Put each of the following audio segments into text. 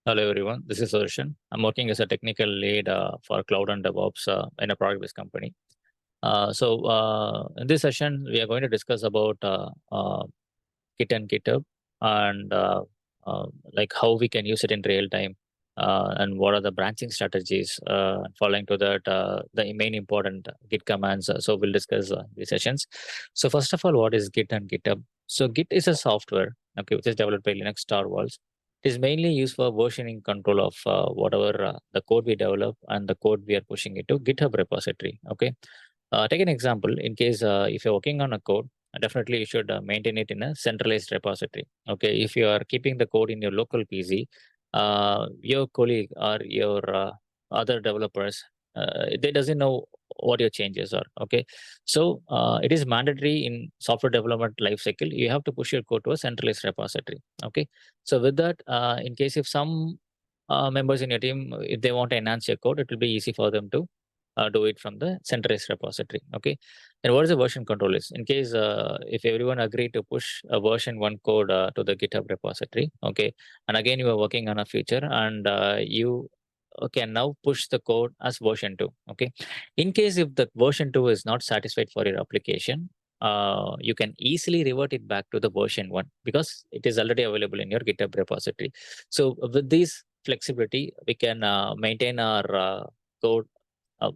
Hello, everyone. This is Sudarshan. I'm working as a technical lead for cloud and DevOps in a product-based company. In this session, we are going to discuss about Git and GitHub and uh, like how we can use it in real time and what are the branching strategies. Following to that, the main important Git commands. So we'll discuss these sessions. So first of all, what is Git and GitHub? So Git is a software, okay, which is developed by Linux Torvalds. It is mainly used for versioning control of whatever the code we develop and the code we are pushing into GitHub repository. Okay. Take an example. In case if you're working on a code, definitely you should maintain it in a centralized repository. Okay. If you are keeping the code in your local PC, your colleague or your other developers, they doesn't know what your changes are. Okay. So it is mandatory in software development lifecycle. You have to push your code to a centralized repository. Okay. So with that, in case if some members in your team, if they want to enhance your code, it will be easy for them to do it from the centralized repository. Okay. And what is the version control is? In case if everyone agree to push a version one code to the GitHub repository, okay, and again you are working on a feature and you can now push the code as version two. Okay. In case if the version two is not satisfied for your application, you can easily revert it back to the version one because it is already available in your GitHub repository. So with this flexibility, we can maintain our code uh,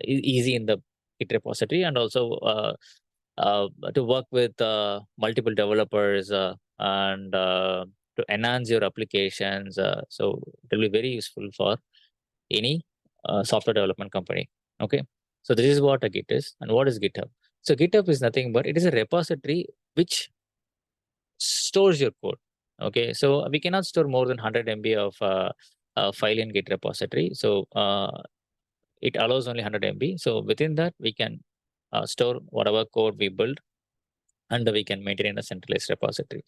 easy in the Git repository and also to work with multiple developers and to enhance your applications. So it will be very useful for any software development company. Okay. So this is what a Git is. And what is GitHub? So GitHub is nothing but it is a repository which stores your code. Okay. So we cannot store more than 100 MB of file in Git repository. So it allows only 100 MB. So within that, we can store whatever code we build and we can maintain in a centralized repository.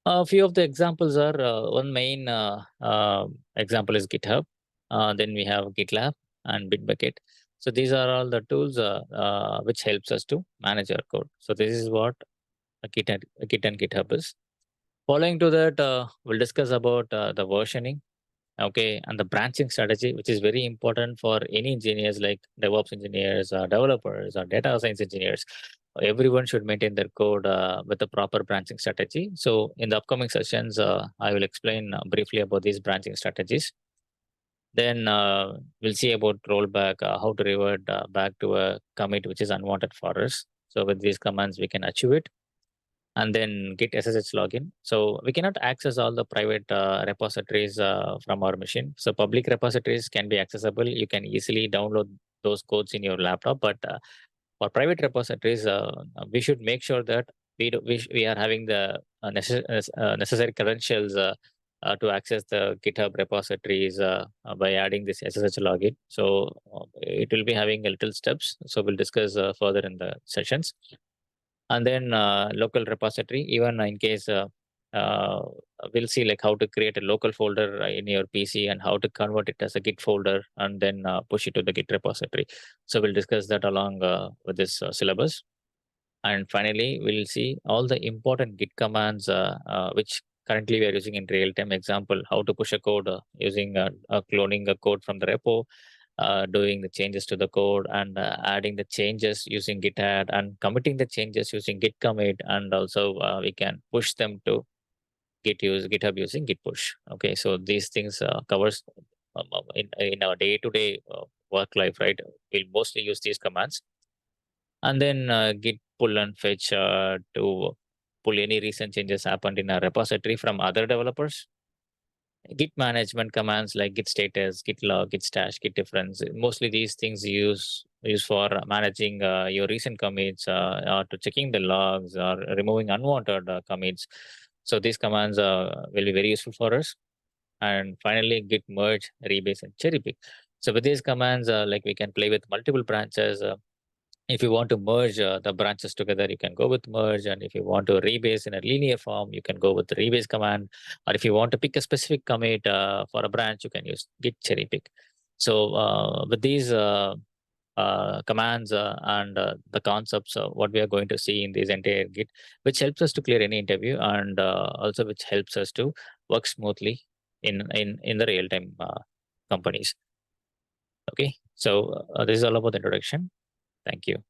A few of the examples are one main example is GitHub. Then we have GitLab and Bitbucket. So these are all the tools which helps us to manage our code. So this is what a Git and GitHub is. Following to that, we'll discuss about the versioning, okay, and the branching strategy, which is very important for any engineers like DevOps engineers, developers, or data science engineers. Everyone should maintain their code with a proper branching strategy. So in the upcoming sessions, I will explain briefly about these branching strategies. Then we'll see about rollback, how to revert back to a commit which is unwanted for us. So with these commands, we can achieve it. And then git SSH login. So we cannot access all the private repositories from our machine. So public repositories can be accessible. You can easily download those codes in your laptop. But for private repositories, we should make sure that we are having the necessary credentials to access the GitHub repositories by adding this SSH login. So it will be having a little steps. So we'll discuss further in the sessions. And then local repository, even in case we'll see like how to create a local folder in your PC and how to convert it as a Git folder and then push it to the Git repository. So we'll discuss that along with this syllabus. And finally, we'll see all the important Git commands which currently we are using in real time. Example, how to push a code using cloning a code from the repo, doing the changes to the code and adding the changes using git add and committing the changes using git commit, and also we can push them to GitHub using git push. Okay, so these things covers in our day-to-day work life, right? We'll mostly use these commands. And then git pull and fetch to pull any recent changes happened in a repository from other developers. Git management commands like git status, git log, git stash, git difference. Mostly these things use for managing your recent commits, or to checking the logs, or removing unwanted commits. So these commands will be very useful for us. And finally, git merge, rebase, and cherry pick. So with these commands, like we can play with multiple branches. If you want to merge the branches together, you can go with merge. And if you want to rebase in a linear form, you can go with the rebase command. Or if you want to pick a specific commit for a branch, you can use git cherry pick. So with these commands and the concepts, what we are going to see in this entire Git, which helps us to clear any interview and also which helps us to work smoothly in the real time companies. Okay, so this is all about the introduction. Thank you.